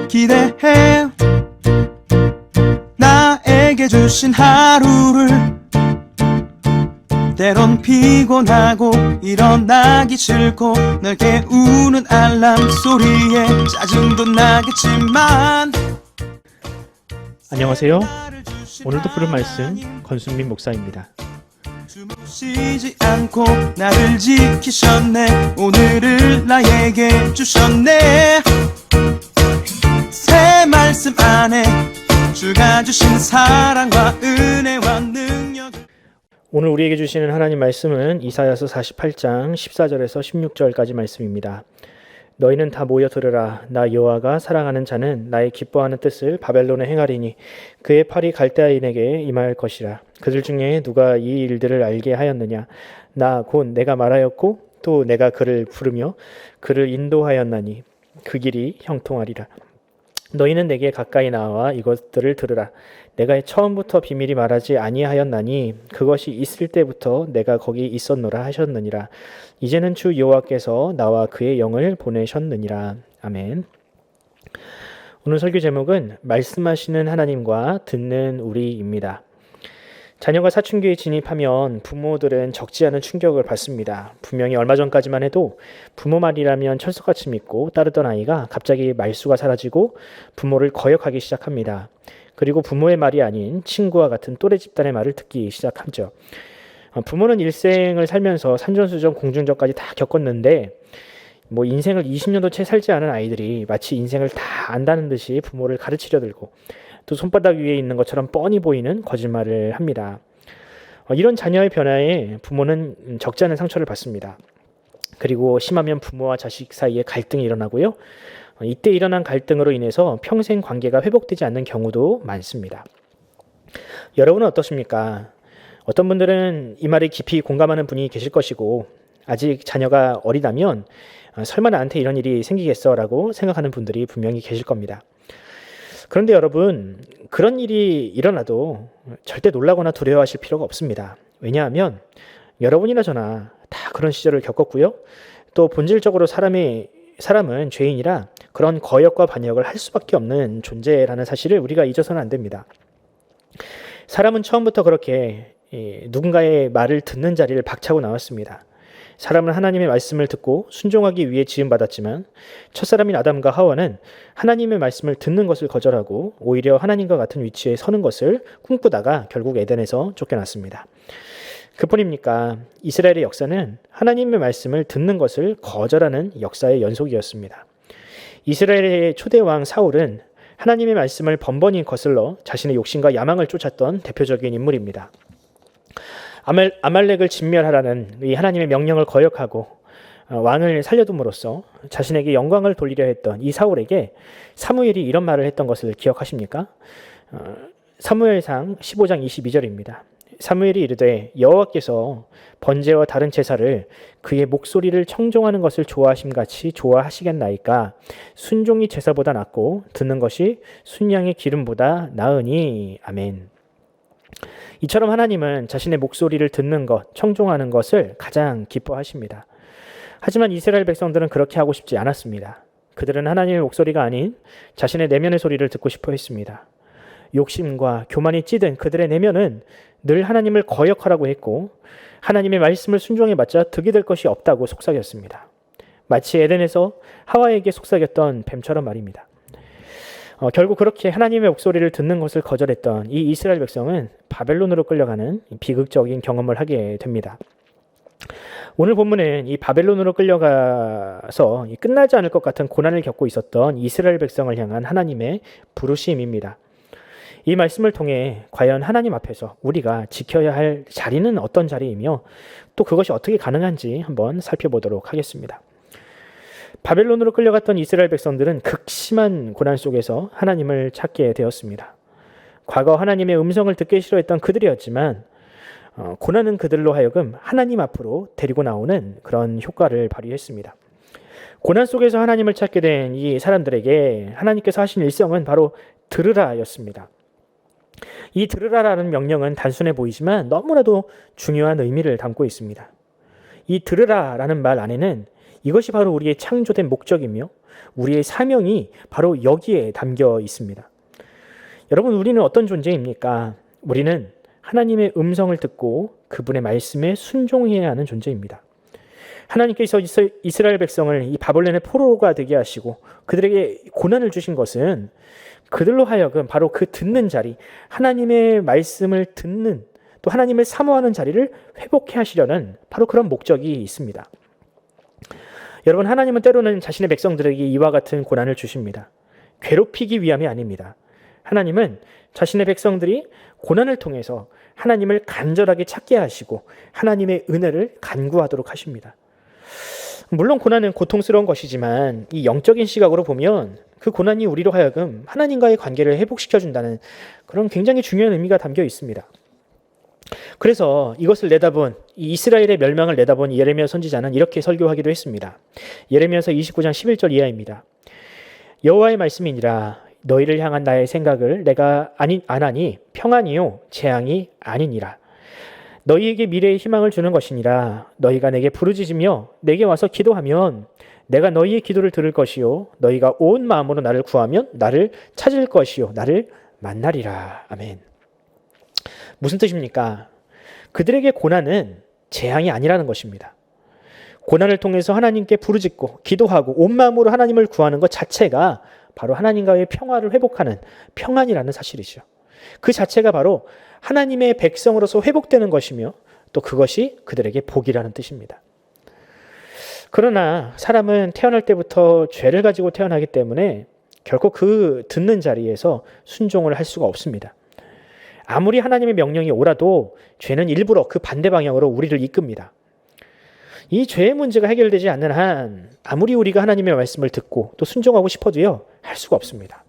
기대해 나에게 주신 하루를 때론 피곤하고 일어나기 싫고 널 깨우는 알람 소리에 짜증도 나겠지만 안녕하세요. 오늘도 부른 말씀 권순민 목사입니다. 쉬지 않고 나를 지키셨네. 오늘을 나에게 주셨네. 새 말씀 안에 주가 주신 사랑과 은혜와 능력. 오늘 우리에게 주시는 하나님 말씀은 이사야서 48장 14절에서 16절까지 말씀입니다. 너희는 다 모여 들으라. 나 여호와가 사랑하는 자는 나의 기뻐하는 뜻을 바벨론에 행하리니 그의 팔이 갈대아인에게 임할 것이라. 그들 중에 누가 이 일들을 알게 하였느냐? 나 곧 내가 말하였고 또 내가 그를 부르며 그를 인도하였나니 그 길이 형통하리라. 너희는 내게 가까이 나와 이것들을 들으라. 내가 처음부터 비밀이 말하지 아니하였나니 그것이 있을 때부터 내가 거기 있었노라 하셨느니라. 이제는 주 여호와께서 나와 그의 영을 보내셨느니라. 아멘. 오늘 설교 제목은 말씀하시는 하나님과 듣는 우리입니다. 자녀가 사춘기에 진입하면 부모들은 적지 않은 충격을 받습니다. 분명히 얼마 전까지만 해도 부모 말이라면 철석같이 믿고 따르던 아이가 갑자기 말수가 사라지고 부모를 거역하기 시작합니다. 그리고 부모의 말이 아닌 친구와 같은 또래 집단의 말을 듣기 시작하죠. 부모는 일생을 살면서 산전수전 공중전까지 다 겪었는데 인생을 20년도 채 살지 않은 아이들이 마치 인생을 다 안다는 듯이 부모를 가르치려 들고 또 손바닥 위에 있는 것처럼 뻔히 보이는 거짓말을 합니다. 이런 자녀의 변화에 부모는 적지 않은 상처를 받습니다. 그리고 심하면 부모와 자식 사이에 갈등이 일어나고요. 이때 일어난 갈등으로 인해서 평생 관계가 회복되지 않는 경우도 많습니다. 여러분은 어떠십니까? 어떤 분들은 이 말에 깊이 공감하는 분이 계실 것이고 아직 자녀가 어리다면 설마 나한테 이런 일이 생기겠어 라고 생각하는 분들이 분명히 계실 겁니다. 그런데 여러분, 그런 일이 일어나도 절대 놀라거나 두려워하실 필요가 없습니다. 왜냐하면 여러분이나 저나 다 그런 시절을 겪었고요. 또 본질적으로 사람은 죄인이라 그런 거역과 반역을 할 수밖에 없는 존재라는 사실을 우리가 잊어서는 안 됩니다. 사람은 처음부터 그렇게 누군가의 말을 듣는 자리를 박차고 나왔습니다. 사람은 하나님의 말씀을 듣고 순종하기 위해 지음받았지만 첫사람인 아담과 하와는 하나님의 말씀을 듣는 것을 거절하고 오히려 하나님과 같은 위치에 서는 것을 꿈꾸다가 결국 에덴에서 쫓겨났습니다. 그뿐입니까? 이스라엘의 역사는 하나님의 말씀을 듣는 것을 거절하는 역사의 연속이었습니다. 이스라엘의 초대왕 사울은 하나님의 말씀을 번번이 거슬러 자신의 욕심과 야망을 쫓았던 대표적인 인물입니다. 아말렉을 진멸하라는 이 하나님의 명령을 거역하고 왕을 살려둠으로써 자신에게 영광을 돌리려 했던 이 사울에게 사무엘이 이런 말을 했던 것을 기억하십니까? 사무엘상 15장 22절입니다. 사무엘이 이르되 여호와께서 번제와 다른 제사를 그의 목소리를 청종하는 것을 좋아하심같이 좋아하시겠나이까? 순종이 제사보다 낫고 듣는 것이 순양의 기름보다 나으니. 아멘. 이처럼 하나님은 자신의 목소리를 듣는 것, 청종하는 것을 가장 기뻐하십니다. 하지만 이스라엘 백성들은 그렇게 하고 싶지 않았습니다. 그들은 하나님의 목소리가 아닌 자신의 내면의 소리를 듣고 싶어 했습니다. 욕심과 교만이 찌든 그들의 내면은 늘 하나님을 거역하라고 했고 하나님의 말씀을 순종해봤자 득이 될 것이 없다고 속삭였습니다. 마치 에덴에서 하와에게 속삭였던 뱀처럼 말입니다. 결국 그렇게 하나님의 목소리를 듣는 것을 거절했던 이 이스라엘 백성은 바벨론으로 끌려가는 비극적인 경험을 하게 됩니다. 오늘 본문은 이 바벨론으로 끌려가서 끝나지 않을 것 같은 고난을 겪고 있었던 이스라엘 백성을 향한 하나님의 부르심입니다. 이 말씀을 통해 과연 하나님 앞에서 우리가 지켜야 할 자리는 어떤 자리이며 또 그것이 어떻게 가능한지 한번 살펴보도록 하겠습니다. 바벨론으로 끌려갔던 이스라엘 백성들은 극심한 고난 속에서 하나님을 찾게 되었습니다. 과거 하나님의 음성을 듣기 싫어했던 그들이었지만 고난은 그들로 하여금 하나님 앞으로 데리고 나오는 그런 효과를 발휘했습니다. 고난 속에서 하나님을 찾게 된 이 사람들에게 하나님께서 하신 일성은 바로 들으라였습니다. 이 들으라라는 명령은 단순해 보이지만 너무나도 중요한 의미를 담고 있습니다. 이 들으라라는 말 안에는 이것이 바로 우리의 창조된 목적이며 우리의 사명이 바로 여기에 담겨 있습니다. 여러분, 우리는 어떤 존재입니까? 우리는 하나님의 음성을 듣고 그분의 말씀에 순종해야 하는 존재입니다. 하나님께서 이스라엘 백성을 이 바벨론의 포로가 되게 하시고 그들에게 고난을 주신 것은 그들로 하여금 바로 그 듣는 자리, 하나님의 말씀을 듣는, 또 하나님을 사모하는 자리를 회복해 하시려는 바로 그런 목적이 있습니다. 여러분, 하나님은 때로는 자신의 백성들에게 이와 같은 고난을 주십니다. 괴롭히기 위함이 아닙니다. 하나님은 자신의 백성들이 고난을 통해서 하나님을 간절하게 찾게 하시고 하나님의 은혜를 간구하도록 하십니다. 물론 고난은 고통스러운 것이지만 이 영적인 시각으로 보면 그 고난이 우리로 하여금 하나님과의 관계를 회복시켜준다는 그런 굉장히 중요한 의미가 담겨 있습니다. 그래서 이것을 내다본, 이 이스라엘의 멸망을 내다본 예레미야 선지자는 이렇게 설교하기도 했습니다. 예레미야서 29장 11절 이하입니다. 여호와의 말씀이니라. 너희를 향한 나의 생각을 내가 안 하니 평안이요 재앙이 아니니라. 너희에게 미래의 희망을 주는 것이니라. 너희가 내게 부르짖으며 내게 와서 기도하면 내가 너희의 기도를 들을 것이요 너희가 온 마음으로 나를 구하면 나를 찾을 것이요 나를 만나리라. 아멘. 무슨 뜻입니까? 그들에게 고난은 재앙이 아니라는 것입니다. 고난을 통해서 하나님께 부르짖고 기도하고 온 마음으로 하나님을 구하는 것 자체가 바로 하나님과의 평화를 회복하는 평안이라는 사실이죠. 그 자체가 바로 하나님의 백성으로서 회복되는 것이며 또 그것이 그들에게 복이라는 뜻입니다. 그러나 사람은 태어날 때부터 죄를 가지고 태어나기 때문에 결코 그 듣는 자리에서 순종을 할 수가 없습니다. 아무리 하나님의 명령이 오라도 죄는 일부러 그 반대 방향으로 우리를 이끕니다. 이 죄의 문제가 해결되지 않는 한 아무리 우리가 하나님의 말씀을 듣고 또 순종하고 싶어도요 할 수가 없습니다.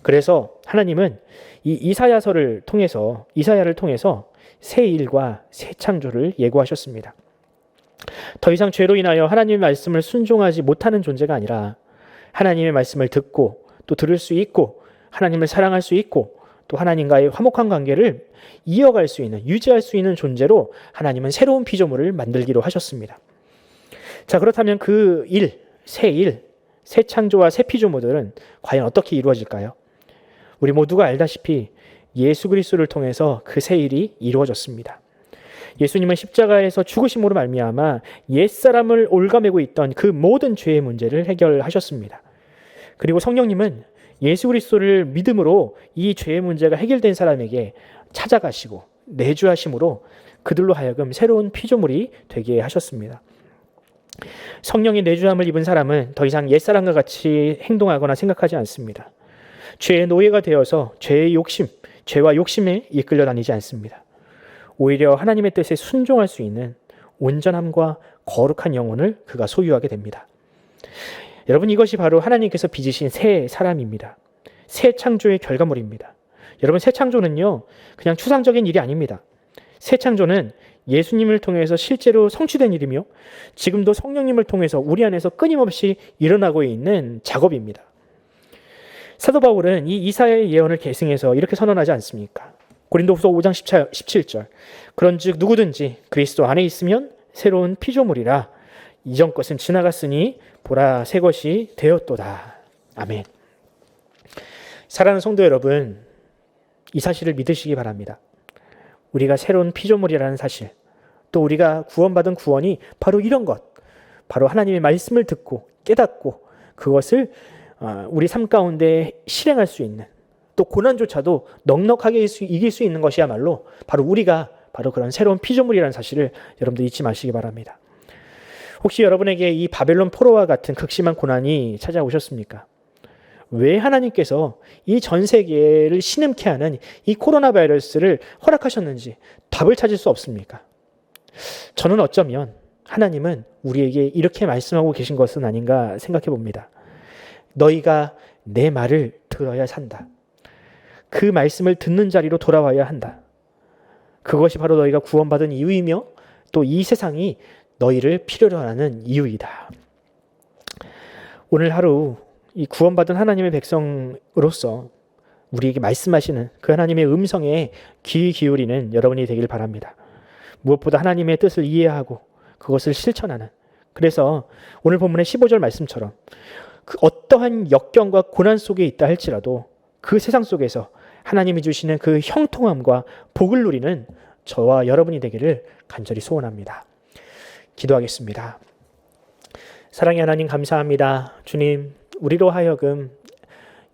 그래서 하나님은 이 이사야를 통해서 새 일과 새 창조를 예고하셨습니다. 더 이상 죄로 인하여 하나님의 말씀을 순종하지 못하는 존재가 아니라 하나님의 말씀을 듣고 또 들을 수 있고 하나님을 사랑할 수 있고 또 하나님과의 화목한 관계를 이어갈 수 있는, 유지할 수 있는 존재로 하나님은 새로운 피조물을 만들기로 하셨습니다. 자, 그렇다면 그 새 창조와 새 피조물들은 과연 어떻게 이루어질까요? 우리 모두가 알다시피 예수 그리스도를 통해서 그 새 일이 이루어졌습니다. 예수님은 십자가에서 죽으심으로 말미암아 옛사람을 올가매고 있던 그 모든 죄의 문제를 해결하셨습니다. 그리고 성령님은 예수 그리스도를 믿음으로 이 죄의 문제가 해결된 사람에게 찾아가시고 내주하심으로 그들로 하여금 새로운 피조물이 되게 하셨습니다. 성령의 내주함을 입은 사람은 더 이상 옛사람과 같이 행동하거나 생각하지 않습니다. 죄의 노예가 되어서 죄와 욕심에 이끌려 다니지 않습니다. 오히려 하나님의 뜻에 순종할 수 있는 온전함과 거룩한 영혼을 그가 소유하게 됩니다. 여러분, 이것이 바로 하나님께서 빚으신 새 사람입니다. 새 창조의 결과물입니다. 여러분, 새 창조는요 그냥 추상적인 일이 아닙니다. 새 창조는 예수님을 통해서 실제로 성취된 일이며 지금도 성령님을 통해서 우리 안에서 끊임없이 일어나고 있는 작업입니다. 사도 바울은 이 이사야의 예언을 계승해서 이렇게 선언하지 않습니까? 고린도후서 5장 17절. 그런즉 누구든지 그리스도 안에 있으면 새로운 피조물이라. 이전 것은 지나갔으니 보라 새 것이 되었도다. 아멘. 사랑하는 성도 여러분, 이 사실을 믿으시기 바랍니다. 우리가 새로운 피조물이라는 사실, 또 우리가 구원받은 구원이 바로 이런 것, 바로 하나님의 말씀을 듣고 깨닫고 그것을 우리 삶 가운데 실행할 수 있는, 또 고난조차도 넉넉하게 이길 수 있는 것이야말로 바로 우리가 바로 그런 새로운 피조물이라는 사실을 여러분들 잊지 마시기 바랍니다. 혹시 여러분에게 이 바벨론 포로와 같은 극심한 고난이 찾아오셨습니까? 왜 하나님께서 이 전 세계를 신음케 하는 이 코로나 바이러스를 허락하셨는지 답을 찾을 수 없습니까? 저는 어쩌면 하나님은 우리에게 이렇게 말씀하고 계신 것은 아닌가 생각해 봅니다. 너희가 내 말을 들어야 산다. 그 말씀을 듣는 자리로 돌아와야 한다. 그것이 바로 너희가 구원받은 이유이며 또 이 세상이 너희를 필요로 하는 이유이다. 오늘 하루 이 구원받은 하나님의 백성으로서 우리에게 말씀하시는 그 하나님의 음성에 귀 기울이는 여러분이 되길 바랍니다. 무엇보다 하나님의 뜻을 이해하고 그것을 실천하는 그래서 오늘 본문의 15절 말씀처럼 그 어떠한 역경과 고난 속에 있다 할지라도 그 세상 속에서 하나님이 주시는 그 형통함과 복을 누리는 저와 여러분이 되기를 간절히 소원합니다. 기도하겠습니다. 사랑의 하나님 감사합니다. 주님, 우리로 하여금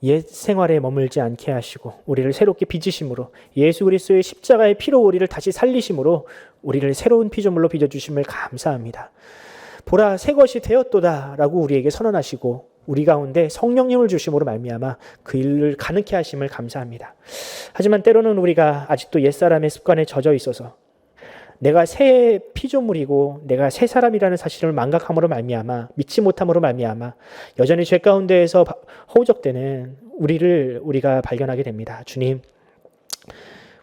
옛 생활에 머물지 않게 하시고 우리를 새롭게 빚으심으로 예수 그리스도의 십자가의 피로 우리를 다시 살리심으로 우리를 새로운 피조물로 빚어주심을 감사합니다. 보라 새 것이 되었도다 라고 우리에게 선언하시고 우리 가운데 성령님을 주심으로 말미암아 그 일을 가능케 하심을 감사합니다. 하지만 때로는 우리가 아직도 옛사람의 습관에 젖어 있어서 내가 새 피조물이고 내가 새 사람이라는 사실을 망각함으로 말미암아 믿지 못함으로 말미암아 여전히 죄 가운데에서 허우적대는 우리가 발견하게 됩니다. 주님,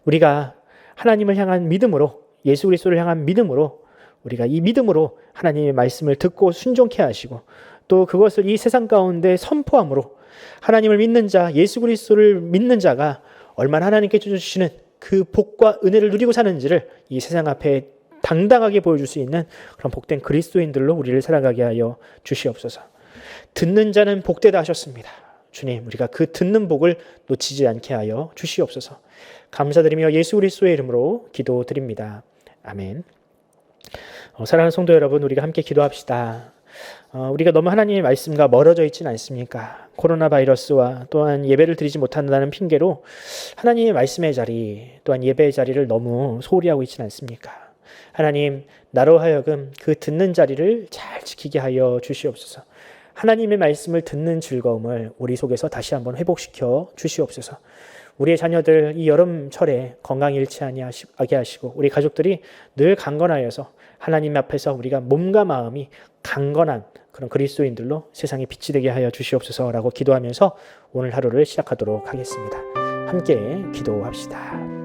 우리가 하나님을 향한 믿음으로 예수 그리스도를 향한 믿음으로 우리가 이 믿음으로 하나님의 말씀을 듣고 순종케 하시고 또 그것을 이 세상 가운데 선포함으로 하나님을 믿는 자, 예수 그리스도를 믿는 자가 얼마나 하나님께 주시는 그 복과 은혜를 누리고 사는지를 이 세상 앞에 당당하게 보여줄 수 있는 그런 복된 그리스도인들로 우리를 살아가게 하여 주시옵소서. 듣는 자는 복되다 하셨습니다. 주님, 우리가 그 듣는 복을 놓치지 않게 하여 주시옵소서. 감사드리며 예수 그리스도의 이름으로 기도드립니다. 아멘. 사랑하는 성도 여러분, 우리가 함께 기도합시다. 우리가 너무 하나님의 말씀과 멀어져 있지는 않습니까? 코로나 바이러스와 또한 예배를 드리지 못한다는 핑계로 하나님의 말씀의 자리 또한 예배의 자리를 너무 소홀히 하고 있지는 않습니까? 하나님, 나로 하여금 그 듣는 자리를 잘 지키게 하여 주시옵소서. 하나님의 말씀을 듣는 즐거움을 우리 속에서 다시 한번 회복시켜 주시옵소서. 우리의 자녀들 이 여름철에 건강 잃지 아니하게 하시고 우리 가족들이 늘 강건하여서 하나님 앞에서 우리가 몸과 마음이 강건한 그런 그리스도인들로 세상에 빛이 되게 하여 주시옵소서라고 기도하면서 오늘 하루를 시작하도록 하겠습니다. 함께 기도합시다.